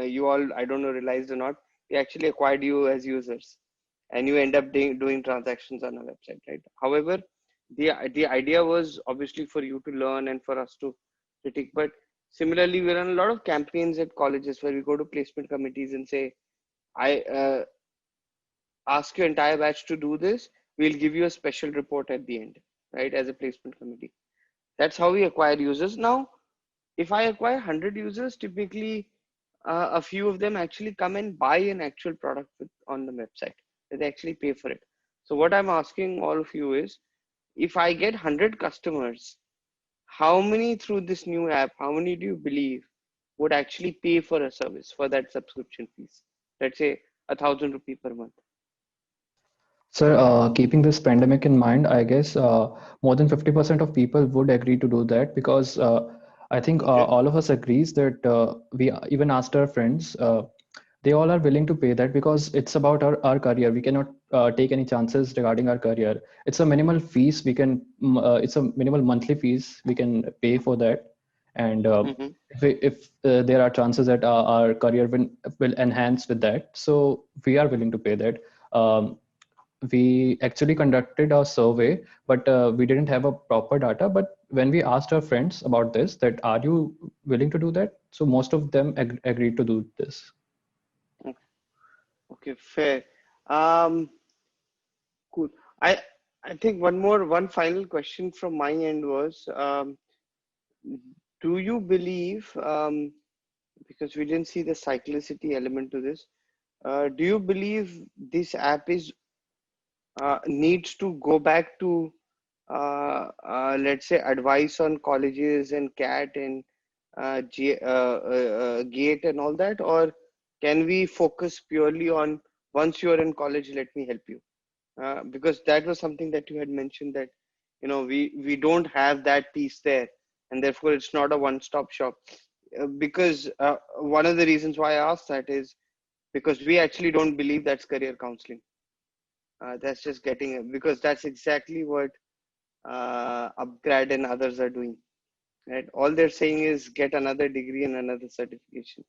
you all, I don't know, realized or not, we actually acquired you as users, and you end up doing transactions on our website, right? However, the idea was obviously for you to learn and for us to critique. But similarly, we run a lot of campaigns at colleges where we go to placement committees and say, I ask your entire batch to do this. We'll give you a special report at the end, right? As a placement committee. That's how we acquire users. Now, if I acquire 100 users, typically a few of them actually come and buy an actual product on the website. They actually pay for it. So what I'm asking all of you is, if I get 100 customers, how many through this new app, how many do you believe would actually pay for a service, for that subscription fees? Let's say 1,000 rupees per month. Sir, keeping this pandemic in mind, I guess more than 50% of people would agree to do that, because I think Okay. all of us agrees that we even asked our friends, they all are willing to pay that, because it's about our career. We cannot take any chances regarding our career. It's a minimal fees we can, it's a minimal monthly fees we can pay for that. And Mhm. if there are chances that our career will enhance with that, so we are willing to pay that. We actually conducted a survey, but we didn't have a proper data. But when we asked our friends about this, that are you willing to do that, so most of them agreed to do this. Okay, fair. Cool. I I think one final question from my end was, do you believe, because we didn't see the cyclicity element to this, do you believe this app is needs to go back to let's say advice on colleges and CAT and GATE and all that, or can we focus purely on, once you're in college, let me help you? Because that was something that you had mentioned, that we don't have that piece there, and therefore it's not a one-stop shop. Because one of the reasons why I asked that is because we actually don't believe that's career counseling. That's just getting it, because that's exactly what Upgrad and others are doing, right? All they're saying is get another degree and another certification,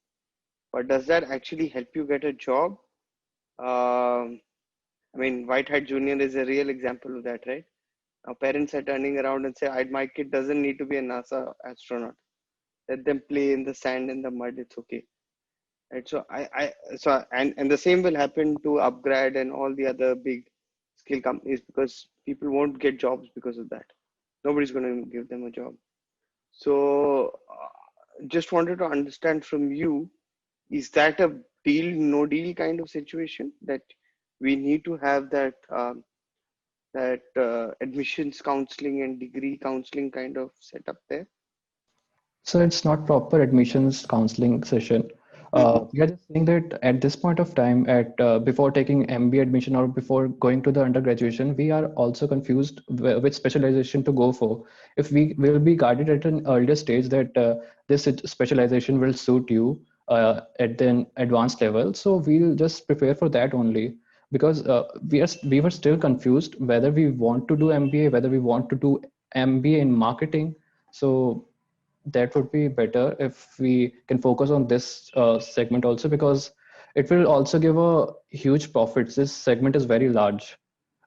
but does that actually help you get a job? I mean, White Hat Junior is a real example of that, right? Now parents are turning around and say, my kid doesn't need to be a NASA astronaut. Let them play in the sand and the mud, it's okay. Right? So and the same will happen to Upgrad and all the other big skill companies, because people won't get jobs because of that. Nobody's going to give them a job. So just wanted to understand from you, is that a deal no deal kind of situation, that we need to have that admissions counseling and degree counseling kind of setup there? So it's not proper admissions counseling session. We are just saying that at this point of time, at before taking MBA admission or before going to the undergraduation, we are also confused which specialization to go for. If we will be guided at an earlier stage that this specialization will suit you at the advanced level, so we'll just prepare for that only. Because we were still confused whether we want to do MBA, whether we want to do MBA in marketing. So that would be better if we can focus on this segment also, because it will also give a huge profits. This segment is very large.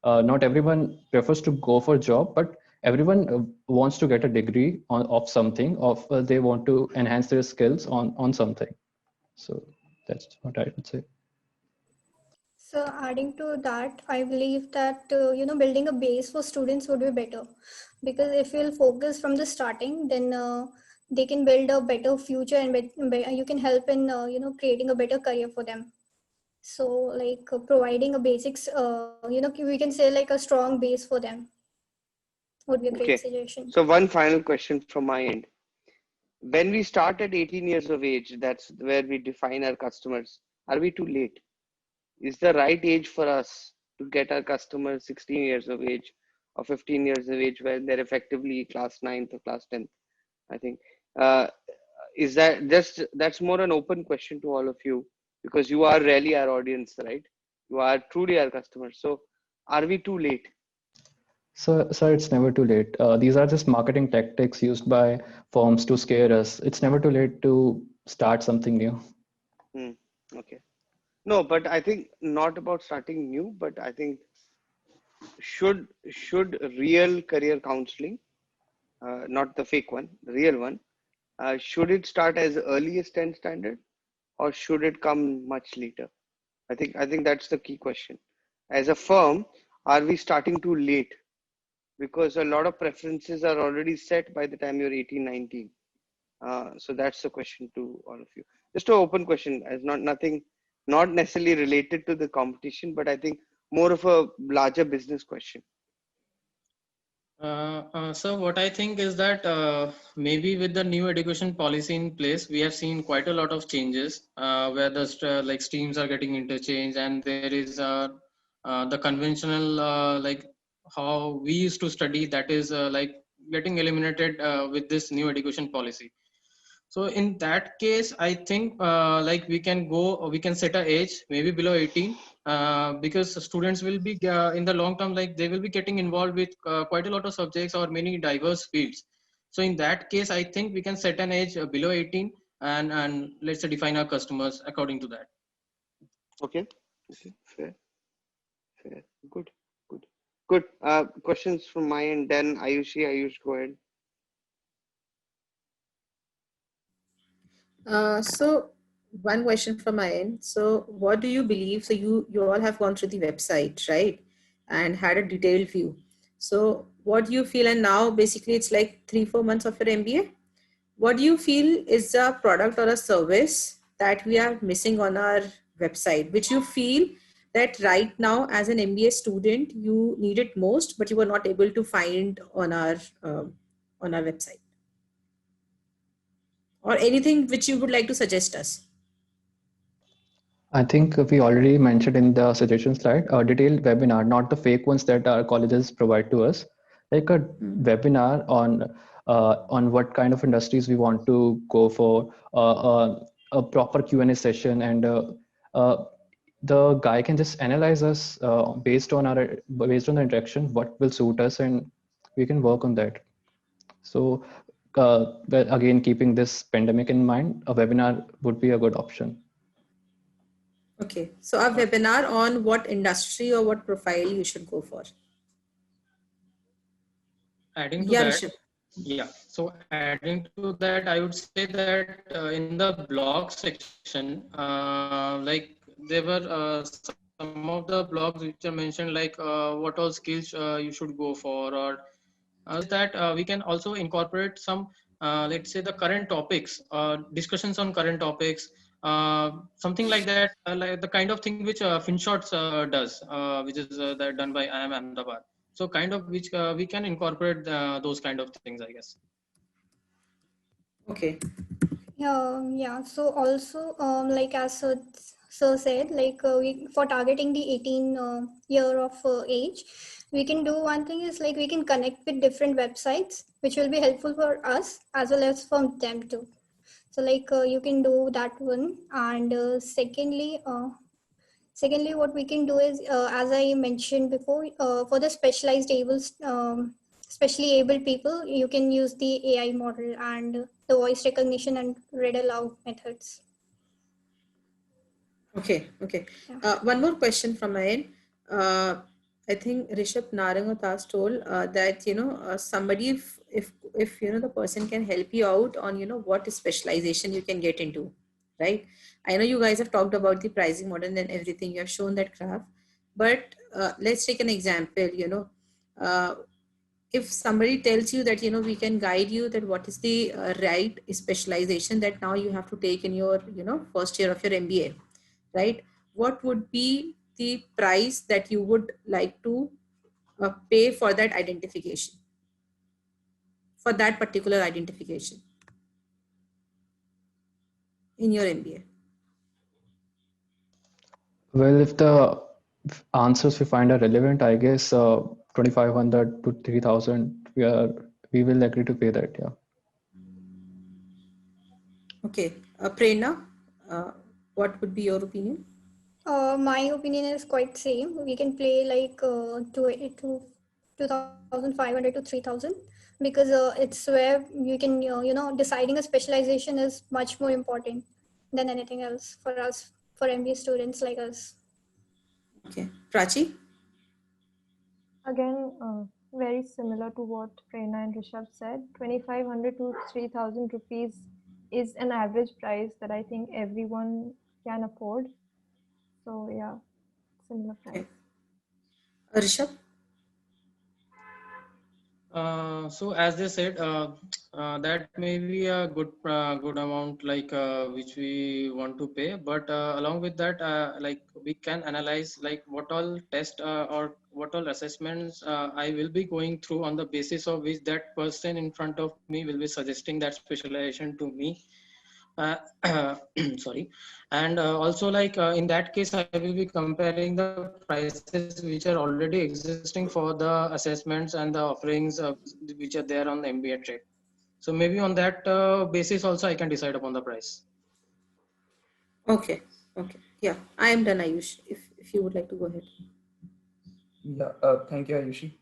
Not everyone prefers to go for a job, but everyone wants to get a degree of something, they want to enhance their skills on something. So that's what I would say. So adding to that, I believe that building a base for students would be better, because if you'll focus from the starting, then they can build a better future, and you can help in creating a better career for them. So like providing a basics, we can say like a strong base for them would be a great Okay. suggestion. So one final question from my end. When we start at 18 years of age, that's where we define our customers. Are we too late? Is the right age for us to get our customers 16 years of age or 15 years of age when they're effectively class 9th or class 10th? I think is that that's more an open question to all of you, because you are really our audience, right? You are truly our customers. So are we too late? So it's never too late. These are just marketing tactics used by firms to scare us. It's never too late to start something new. Okay. No, but I think not about starting new, but I think should real career counseling, not the fake one, the real one, should it start as early as 10th standard, or should it come much later? I think that's the key question. As a firm, are we starting too late? Because a lot of preferences are already set by the time you're 18, 19. So that's the question to all of you. Just an open question, as not necessarily related to the competition, but I think more of a larger business question. So what I think is that maybe with the new education policy in place, we have seen quite a lot of changes where the like streams are getting interchanged, and there is the conventional like how we used to study, that is like getting eliminated with this new education policy. So in that case, I think like we can set a age maybe below 18, because students will be in the long term, like they will be getting involved with quite a lot of subjects or many diverse fields. So in that case, I think we can set an age below 18, and let's say define our customers according to that. Okay. Fair. Good. Questions from my end. Then Ayush, go ahead. So one question from my end. So what do you believe? So you all have gone through the website, right? And had a detailed view. So what do you feel? And now basically it's like 3-4 months of your MBA. What do you feel is a product or a service that we are missing on our website, which you feel that right now as an MBA student, you need it most, but you were not able to find on our website? Or anything which you would like to suggest us? I think we already mentioned in the suggestion slide, a detailed webinar, not the fake ones that our colleges provide to us, like a webinar on what kind of industries we want to go for, a proper Q&A session, and the guy can just analyze us based on the interaction, what will suit us, and we can work on that. So but again, keeping this pandemic in mind, a webinar would be a good option. Okay, so a webinar on what industry or what profile you should go for. Adding to that, yeah. So adding to that, I would say that in the blog section, like there were some of the blogs which are mentioned, like what all skills you should go for, or that we can also incorporate some, let's say the current topics, discussions on current topics, something like that, like the kind of thing which FinShots does, which is that done by IIM Ahmedabad. So kind of which we can incorporate those kind of things, I guess. Okay. Yeah. So also, like as Sir said, like we for targeting the 18 year of age, we can do one thing is like we can connect with different websites, which will be helpful for us as well as for them too. So like you can do that one, and secondly, what we can do is, as I mentioned before, for the specially able people, you can use the AI model and the voice recognition and read aloud methods. Okay. Yeah. One more question from my end. I think Rishabh Narang or Tas told that somebody, if the person can help you out on what specialization you can get into, right? I know you guys have talked about the pricing model and everything. You have shown that graph, but let's take an example. Uh, if somebody tells you that we can guide you that what is the right specialization that now you have to take in your first year of your MBA, right? What would be the price that you would like to pay for that identification, for that particular identification in your MBA? Well, if the answers we find are relevant, I guess 2,500 to 3,000, we will agree to pay that. Yeah. Okay, Prerna, what would be your opinion? My opinion is quite same. We can play like 2,500 to 3,000 because it's where you can deciding a specialization is much more important than anything else for us, for MBA students like us. Okay, Prachi? Again, very similar to what Prerna and Rishabh said. 2,500 to 3,000 rupees is an average price that I think everyone can afford. So yeah, similar price. Okay. Rishabh? So as they said, that may be a good amount like which we want to pay, but along with that, like we can analyze like what all test or what all assessments I will be going through, on the basis of which that person in front of me will be suggesting that specialization to me. uh, sorry. And also like in that case I will be comparing the prices which are already existing for the assessments and the offerings which are there on the MBA track. So maybe on that basis also I can decide upon the price. Okay. Yeah, I am done, Ayush, if you would like to go ahead. Yeah, thank you, Ayushi.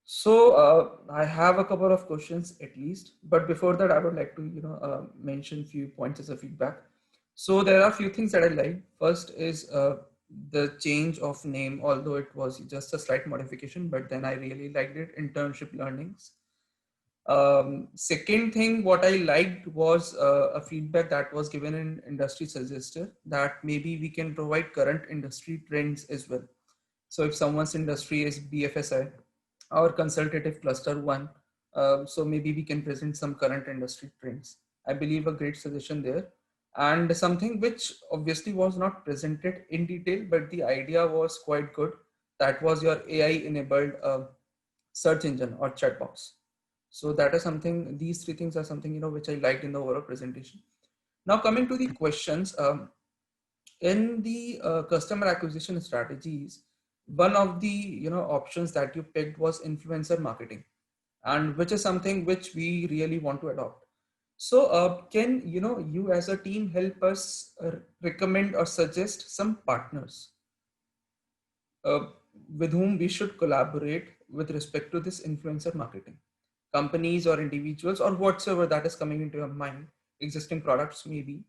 So I have a couple of questions at least, but before that, I would like to mention few points as a feedback. So there are a few things that I like. First is the change of name, although it was just a slight modification, but then I really liked it. Internship learnings. Second thing, what I liked was a feedback that was given in industry suggester that maybe we can provide current industry trends as well. So if someone's industry is BFSI or consultative cluster one, so maybe we can present some current industry trends. I believe a great suggestion there. And something which obviously was not presented in detail, but the idea was quite good. That was your AI enabled search engine or chat box. So that is something, these three things are something, which I liked in the overall presentation. Now coming to the questions, in the customer acquisition strategies, one of the options that you picked was influencer marketing, and which is something which we really want to adopt. So can you as a team help us recommend or suggest some partners uh, with whom we should collaborate with respect to this influencer marketing, companies or individuals or whatsoever that is coming into your mind, existing products maybe,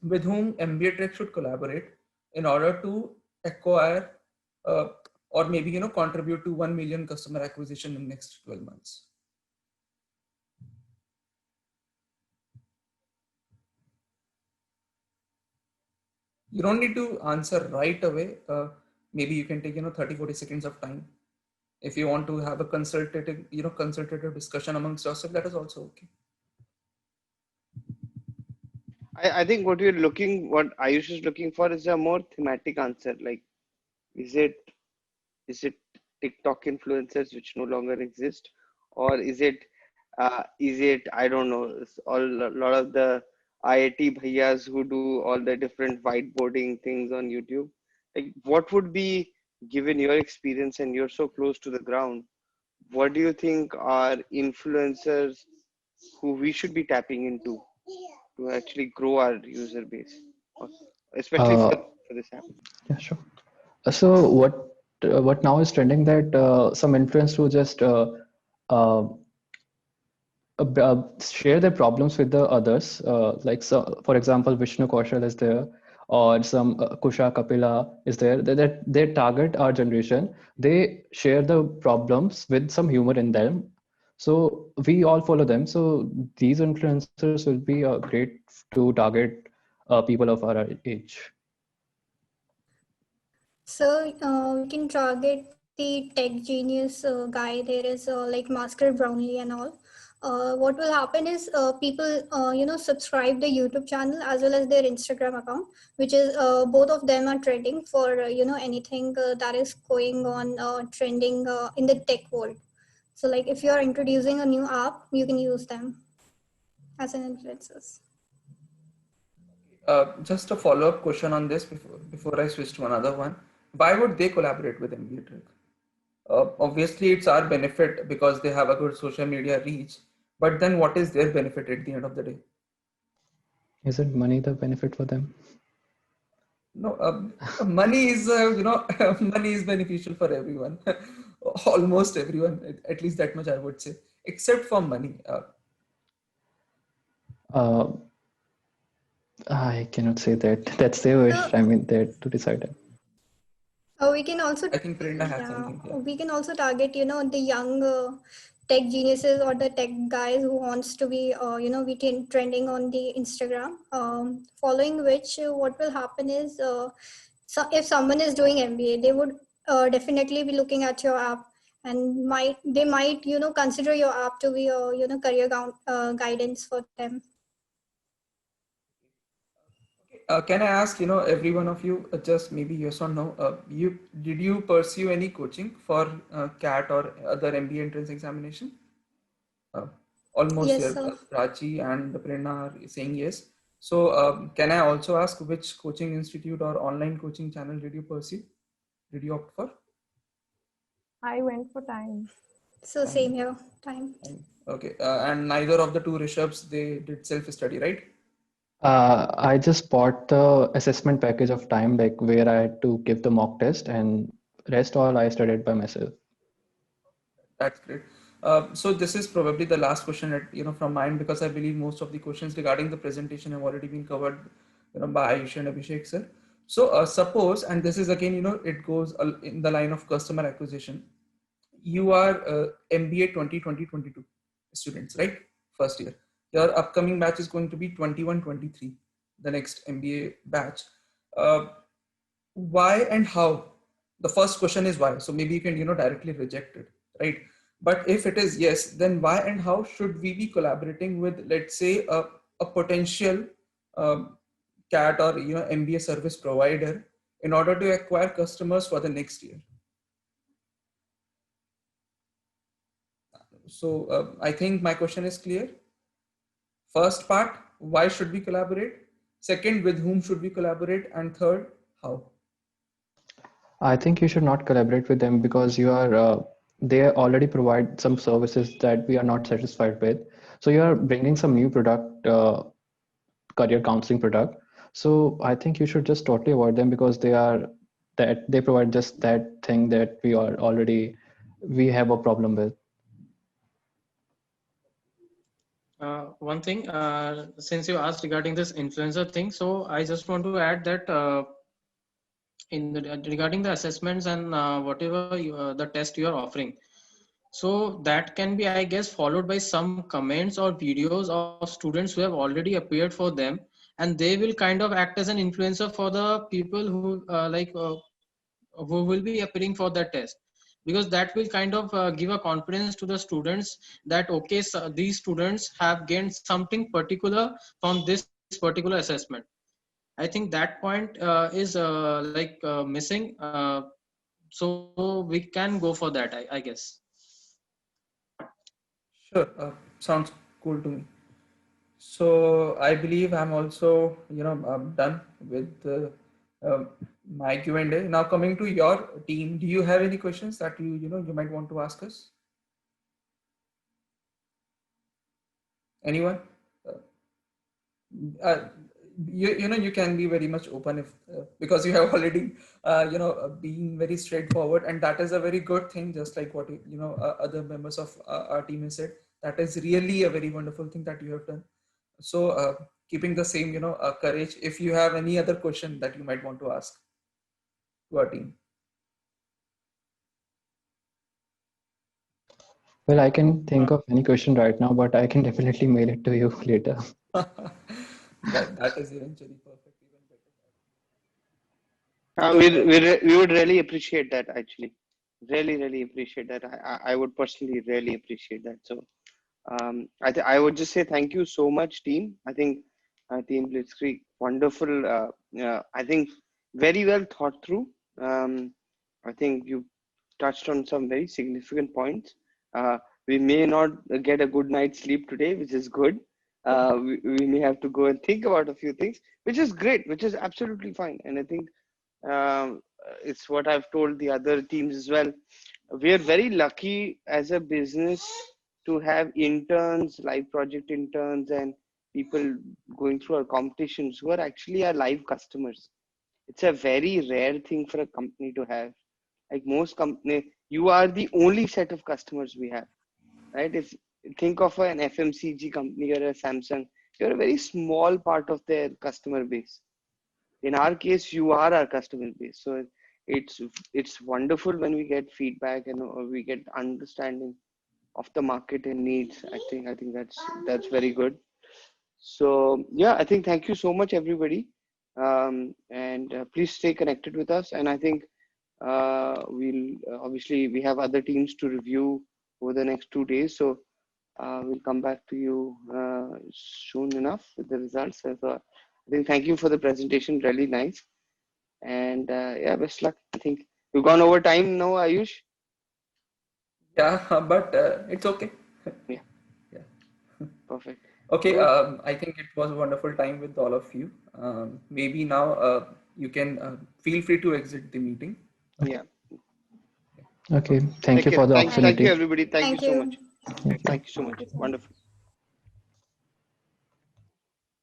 with whom MBA Tech should collaborate in order to acquire uh, or maybe contribute to 1 million customer acquisition in next 12 months. You don't need to answer right away. Maybe you can take 30-40 seconds of time. If you want to have a consultative discussion amongst yourself, that is also okay. I think what Ayush is looking for is a more thematic answer. Like, is it TikTok influencers which no longer exist, or is it I don't know, a lot of the IIT bhaiyas who do all the different whiteboarding things on YouTube. Like, what would be, given your experience and you're so close to the ground, what do you think are influencers who we should be tapping into to actually grow our user base, especially Uh, for this app? yeah, sure. So what now is trending that some influencers who just uh, share their problems with the others. Like, so, for example, Vishnu Kaushal is there, or some Kusha Kapila is there, that they target our generation. They share the problems with some humor in them. So we all follow them. So these influencers will be great to target people of our age. So we can target the tech genius guy. There is like Masker Brownlee and all. What will happen is people subscribe the YouTube channel as well as their Instagram account, which is both of them are trending for anything that is going on trending in the tech world. So like if you are introducing a new app, you can use them as an influencers. Just a follow-up question on this before I switch to another one. Why would they collaborate with MBA Trick? Obviously, it's our benefit because they have a good social media reach. But then, what is their benefit at the end of the day? Isn't money the benefit for them? No, money is money is beneficial for everyone, almost everyone. At least that much I would say, except for money. I cannot say that. That's their wish. I mean, they're to decide it. We can also, I think Prerna has something. Yeah. we can also target, the young tech geniuses or the tech guys who wants to be, be trending on the Instagram. Following which, what will happen is, so if someone is doing MBA, they would definitely be looking at your app and they might consider your app to be a career guidance for them. Can I ask, every one of you, just maybe yes or no, did you pursue any coaching for CAT or other MBA entrance examination? Almost Yes, here, sir. Prachi and Prerna are saying yes. So can I also ask which coaching institute or online coaching channel did you pursue? Did you opt for? I went for time. So same here, time. Okay, and neither of the two Rishabhs, they did self-study, right? I just bought the assessment package of time, like where I had to give the mock test, and rest all I studied by myself. That's great. So this is probably the last question from mine, because I believe most of the questions regarding the presentation have already been covered by Ayush and Abhishek sir. So suppose, and this is again it goes in the line of customer acquisition. You are MBA 2020-22 students, right? First year. Your upcoming batch is going to be 21-23, the next MBA batch. Why and how? The first question is why. So maybe you can directly reject it, right? But if it is yes, then why and how should we be collaborating with, let's say, a potential CAT or MBA service provider in order to acquire customers for the next year? So I think my question is clear. First part, why should we collaborate? Second, with whom should we collaborate? And third, how? I think you should not collaborate with them because you are they already provide some services that we are not satisfied with. So you are bringing some new product, career counseling product. So I think you should just totally avoid them because they provide just that thing that we have a problem with. One thing, since you asked regarding this influencer thing, so I just want to add that regarding the assessments and whatever the test you are offering, so that can be, I guess, followed by some comments or videos of students who have already appeared for them, and they will kind of act as an influencer for the people who who will be appearing for that test, because that will kind of give a confidence to the students that okay, so these students have gained something particular from this particular assessment. I think that point is missing, so we can go for that, I guess. Sure, sounds cool to me. So I believe I'm also done with my Q&A. Now coming to your team, do you have any questions that you might want to ask us? Anyone? You can be very much open if because you have already been very straightforward, and that is a very good thing. Just like what other members of our team have said, that is really a very wonderful thing that you have done. So keeping the same, courage. If you have any other question that you might want to ask to our team. Well, I can think of any question right now, but I can definitely mail it to you later. that is eventually perfect. Even better. We would really appreciate that, actually. Really appreciate that. I would personally really appreciate that. So I would just say thank you so much, team. I think Team Blitzkrieg, wonderful. I think very well thought through. I think you touched on some very significant points. We may not get a good night's sleep today, which is good. We may have to go and think about a few things, which is great, which is absolutely fine. And I think it's what I've told the other teams as well. We are very lucky as a business to have interns, live project interns, and people going through our competitions who are actually our live customers. It's a very rare thing for a company to have. Like most company, you are the only set of customers we have, right? If think of an FMCG company or a Samsung, you're a very small part of their customer base. In our case, you are our customer base. So it's wonderful when we get feedback and we get understanding of the market and needs. I think that's very good. So yeah, I think thank you so much, everybody, and please stay connected with us. And I think we'll obviously we have other teams to review over the next 2 days. So we'll come back to you soon enough with the results. So I think thank you for the presentation, really nice. And yeah, best luck. I think we've gone over time now, Ayush. Yeah, but it's okay. Yeah. Yeah. Perfect. Okay, Good. I think it was a wonderful time with all of you. Maybe now you can feel free to exit the meeting. Yeah. Okay, thank you for the Thank you, opportunity. everybody. Thank you so much. Thank you. Thank you so much. Wonderful.